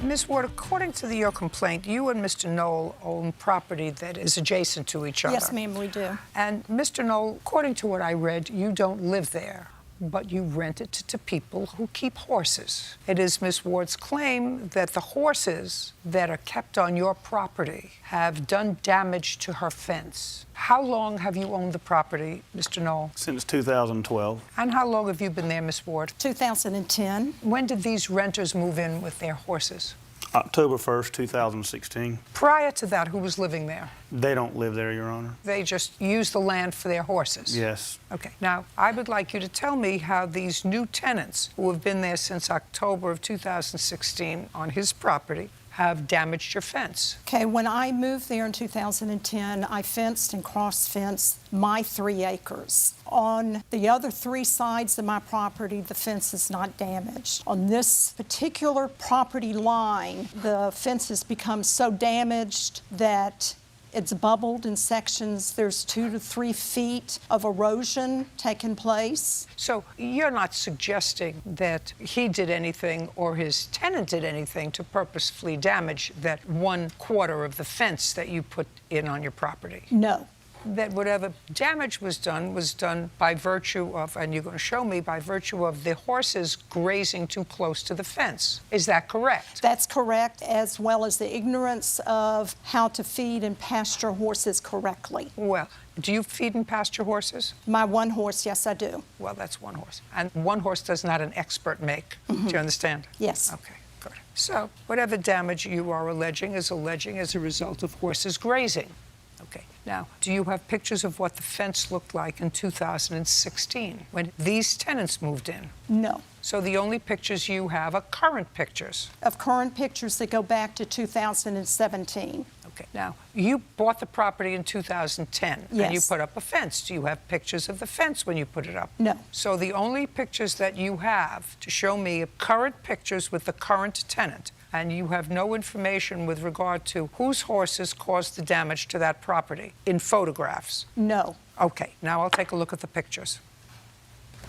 Ms. Ward, according to your complaint, you and Mr. Knoll own property that is adjacent to each other. Yes, ma'am, we do. And Mr. Knoll, according to what I read, you don't live there, but you rent it to people who keep horses. It is Ms. Ward's claim that the horses that are kept on your property have done damage to her fence. How long have you owned the property, Mr. Knoll? Since 2012. And how long have you been there, Ms. Ward? 2010. When did these renters move in with their horses? October 1st, 2016. Prior to that, who was living there? They don't live there, Your Honor. They just use the land for their horses? Yes. Okay. Now, I would like you to tell me how these new tenants, who have been there since October of 2016 on his property, have damaged your fence. Okay, when I moved there in 2010, I fenced and cross-fenced my 3 acres. On the other 3 sides of my property, the fence is not damaged. On this particular property line, the fence has become so damaged that it's bubbled in sections. There's 2 to 3 feet of erosion taking place. So you're not suggesting that he did anything or his tenant did anything to purposefully damage that 1/4 of the fence that you put in on your property? No. That whatever damage was done by virtue of, and you're going to show me, by virtue of the horses grazing too close to the fence. Is that correct? That's correct, as well as the ignorance of how to feed and pasture horses correctly. Well, do you feed and pasture horses? My 1 horse, yes, I do. Well, that's 1 horse. And 1 horse does not an expert make. Do you understand? Yes. Okay, good. So whatever damage you are alleging is as a result of horses grazing. Okay. Now, do you have pictures of what the fence looked like in 2016 when these tenants moved in? No. So the only pictures you have are current pictures? Of current pictures that go back to 2017. Okay. Now, you bought the property in 2010. Yes. And you put up a fence. Do you have pictures of the fence when you put it up? No. So the only pictures that you have to show me are current pictures with the current tenant. And you have no information with regard to whose horses caused the damage to that property in photographs? No. Okay, now I'll take a look at the pictures.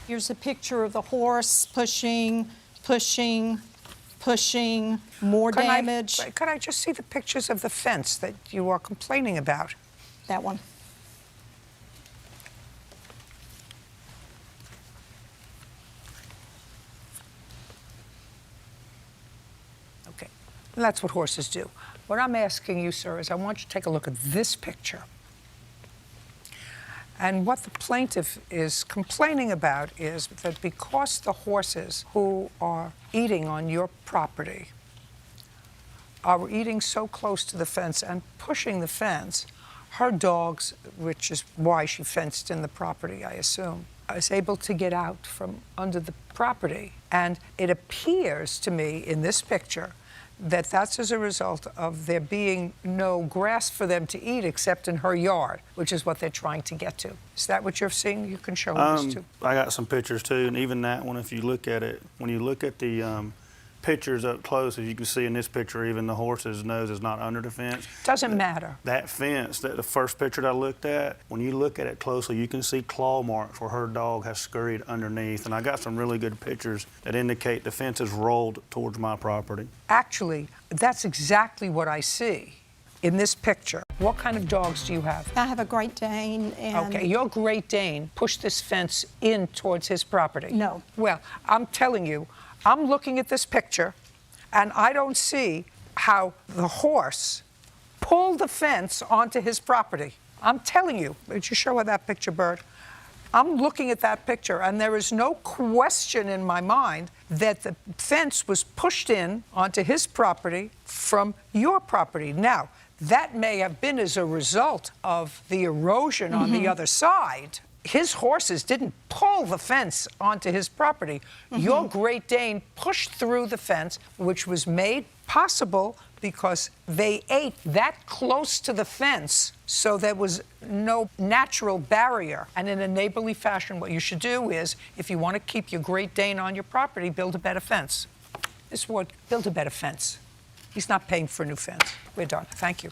Here's a picture of the horse pushing, more damage. Could I just see the pictures of the fence that you are complaining about? That one. Okay, that's what horses do. What I'm asking you, sir, is I want you to take a look at this picture. And what the plaintiff is complaining about is that because the horses who are eating on your property are eating so close to the fence and pushing the fence, her dogs, which is why she fenced in the property, I assume, is able to get out from under the property. And it appears to me in this picture that that's as a result of there being no grass for them to eat except in her yard, which is what they're trying to get to. Is that what you're seeing? You can show me this too. I got some pictures too, and even that one, if you look at it, when you look at the pictures up close, as you can see in this picture, even the horse's nose is not under the fence. Doesn't matter. That fence, the first picture that I looked at, when you look at it closely, you can see claw marks where her dog has scurried underneath. And I got some really good pictures that indicate the fence is rolled towards my property. Actually, that's exactly what I see in this picture. What kind of dogs do you have? I have a Great Dane and... Okay, your Great Dane pushed this fence in towards his property. No. Well, I'm telling you, I'm looking at this picture, and I don't see how the horse pulled the fence onto his property. I'm telling you. Did you show her that picture, Bird? I'm looking at that picture, and there is no question in my mind that the fence was pushed in onto his property from your property. Now, that may have been as a result of the erosion on the other side. His horses didn't pull the fence onto his property. Your Great Dane pushed through the fence, which was made possible because they ate that close to the fence, so there was no natural barrier. And in a neighborly fashion, what you should do is, if you want to keep your Great Dane on your property, build a better fence. This Ward, build a better fence. He's not paying for a new fence. We're done. Thank you.